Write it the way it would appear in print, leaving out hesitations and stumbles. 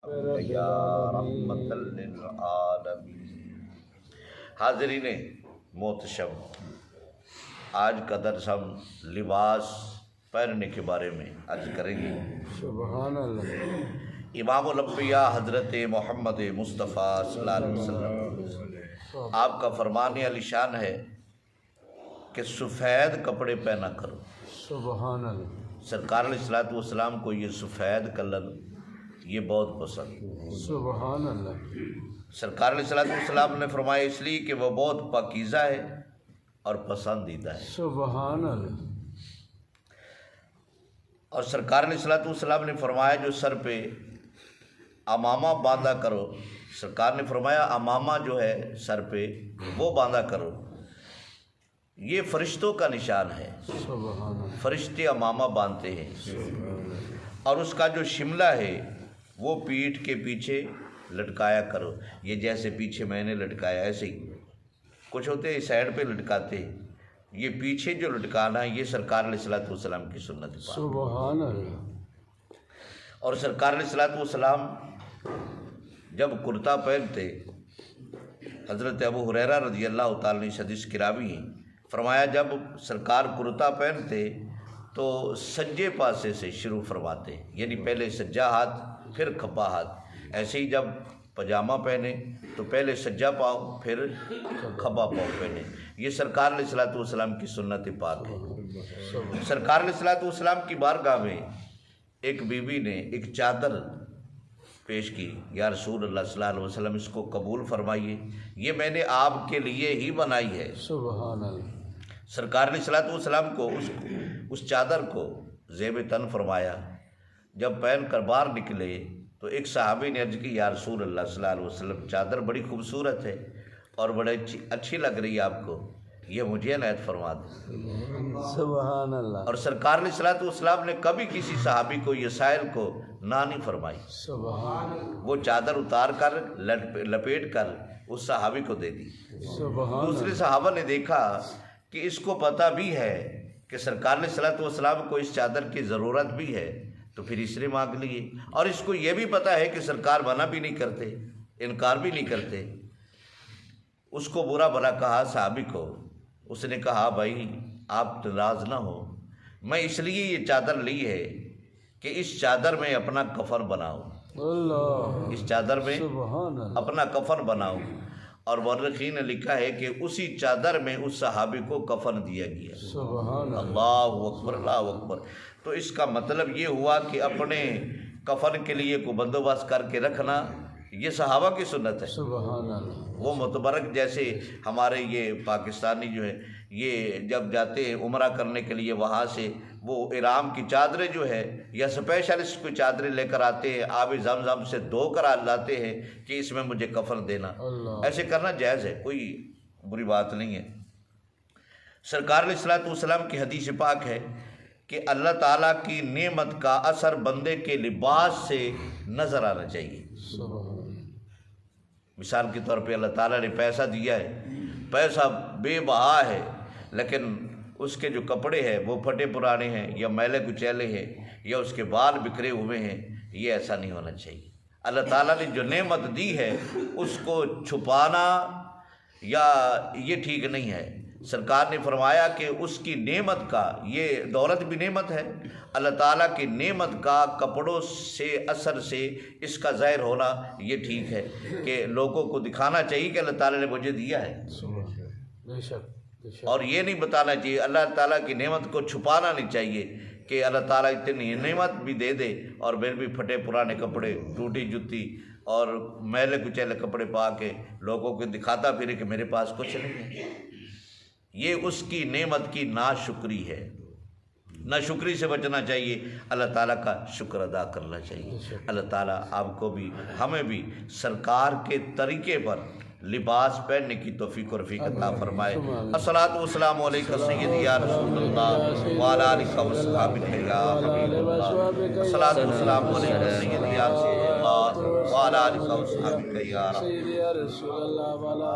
یا رحمت للعالمین۔ حاضرین محتشم، آج کا درس ہم لباس پہننے کے بارے میں عرض کریں گے۔ سبحان اللہ۔ امام الانبیاء حضرت محمد مصطفیٰ صلی اللہ علیہ وسلم آپ کا فرمان علی شان ہے کہ سفید کپڑے پہنا کرو۔ سبحان اللہ۔ سرکار علیہ السلام کو یہ سفید کلر یہ بہت پسند۔ سبحان اللہ۔ سرکار علیہ السلام نے فرمایا اس لیے کہ وہ بہت پاکیزہ ہے اور پسندیدہ ہے۔ سبحان اللہ۔ اور سرکار علیہ السلام نے فرمایا جو سر پہ امامہ باندھا کرو، سرکار نے فرمایا امامہ جو ہے سر پہ وہ باندھا کرو، یہ فرشتوں کا نشان ہے۔ سبحان اللہ۔ فرشتے امامہ باندھتے ہیں۔ اور اس کا جو شملہ ہے وہ پیٹھ کے پیچھے لٹکایا کرو، یہ جیسے پیچھے میں نے لٹکایا ایسے ہی۔ کچھ ہوتے ہیں سائڈ پہ لٹکاتے ہیں، یہ پیچھے جو لٹکانا ہے یہ سرکار علیہ السلام کی سنت پاک۔ سبحان اللہ۔ اور سرکار علیہ السلام جب کرتا پہنتے، حضرت ابو ہریرہ رضی اللہ تعالیٰ عنہ حدیث کی راوی ہیں، فرمایا جب سرکار کرتا پہنتے تو سجے پاسے سے شروع فرماتے، یعنی پہلے سجا ہاتھ پھر کھپا ہاتھ۔ ایسے ہی جب پاجامہ پہنے تو پہلے سجا پاؤں پھر کھپا پاؤں پہنے، یہ سرکار علیہ السلام کی سنت پاک ہے۔ سرکار علیہ السلام کی بارگاہ میں ایک بی بی نے ایک چادر پیش کی، یا رسول اللہ صلی اللہ علیہ وسلم اس کو قبول فرمائیے، یہ میں نے آپ کے لیے ہی بنائی ہے۔ سبحان اللہ۔ سرکار علیہ السلام کو اس چادر کو زیب تن فرمایا۔ جب پہن کر باہر نکلے تو ایک صحابی نے عرض کی، یا رسول اللہ صلی اللہ علیہ وسلم چادر بڑی خوبصورت ہے اور بڑی اچھی لگ رہی ہے آپ کو، یہ مجھے عنایت فرما دیں۔ سبحان اللہ۔ اور سرکار علیہ السلام نے کبھی کسی صحابی کو یہ سائل کو نہ نہیں فرمائی، سبحان اللہ۔ وہ چادر اتار کر لپیٹ کر اس صحابی کو دے دی۔ سبحان دوسرے صحابہ نے دیکھا کہ اس کو پتہ بھی ہے کہ سرکار علیہ السلام کو اس چادر کی ضرورت بھی ہے، تو پھر اس نے مانگ لیے، اور اس کو یہ بھی پتہ ہے کہ سرکار منع بھی نہیں کرتے، انکار بھی نہیں کرتے۔ اس کو برا بھلا کہا صحابی کو، اس نے کہا بھائی آپ ناراض نہ ہو، میں اس لیے یہ چادر لی ہے کہ اس چادر میں اپنا کفن بناؤں، اللہ۔ اس چادر میں سبحان اللہ۔ اپنا کفن بناؤں۔ اور مورخین نے لکھا ہے کہ اسی چادر میں اس صحابی کو کفن دیا گیا۔ سبحان اللہ۔ اللہ اکبر، اللہ اکبر۔ تو اس کا مطلب یہ ہوا کہ اپنے کفن کے لیے کو بندوبست کر کے رکھنا یہ صحابہ کی سنت ہے۔ سبحان اللہ۔ وہ متبرک جیسے ہمارے یہ پاکستانی جو ہے یہ جب جاتے ہیں عمرہ کرنے کے لیے، وہاں سے وہ احرام کی چادریں جو ہے یا اسپیشلسٹ کوئی چادریں لے کر آتے ہیں، آب زمزم سے دھو کر لاتے ہیں کہ اس میں مجھے کفن دینا، ایسے کرنا جائز ہے، کوئی بری بات نہیں ہے۔ سرکار علیہ السلام کی حدیث پاک ہے کہ اللہ تعالیٰ کی نعمت کا اثر بندے کے لباس سے نظر آنا چاہیے۔ مثال کے طور پہ اللہ تعالیٰ نے پیسہ دیا ہے، پیسہ بے بہا ہے، لیکن اس کے جو کپڑے ہیں وہ پھٹے پرانے ہیں یا میلے کچیلے ہیں یا اس کے بال بکھرے ہوئے ہیں، یہ ایسا نہیں ہونا چاہیے۔ اللہ تعالیٰ نے جو نعمت دی ہے اس کو چھپانا یا یہ ٹھیک نہیں ہے۔ سرکار نے فرمایا کہ اس کی نعمت کا، یہ دولت بھی نعمت ہے، اللہ تعالیٰ کی نعمت کا کپڑوں سے اثر سے اس کا ظاہر ہونا یہ ٹھیک ہے کہ لوگوں کو دکھانا چاہیے کہ اللہ تعالیٰ نے مجھے دیا ہے، بے شک۔ اور یہ نہیں بتانا چاہیے، اللہ تعالیٰ کی نعمت کو چھپانا نہیں چاہیے کہ اللہ تعالیٰ اتنی نعمت بھی دے دے اور پھر بھی پھٹے پرانے کپڑے، ٹوٹی جُتی اور میلے کچیلے کپڑے پا کے لوگوں کو دکھاتا پھرے کہ میرے پاس کچھ نہیں ہے۔ یہ اس کی نعمت کی ناشکری ہے۔ ناشکری سے بچنا چاہیے، اللہ تعالیٰ کا شکر ادا کرنا چاہیے۔ اللہ تعالیٰ آپ کو بھی ہمیں بھی سرکار کے طریقے پر لباس پہننے کی توفیق و رفیق عطا فرمائے۔ الصلاۃ والسلام علیکہ سیدی یا رسول اللہ وعلی آلہ وصحبہ یا حبیب اللہ۔ الصلاۃ والسلام علیکہ سیدی یا رسول اللہ وعلی آلہ وصحبہ یا رسول اللہ۔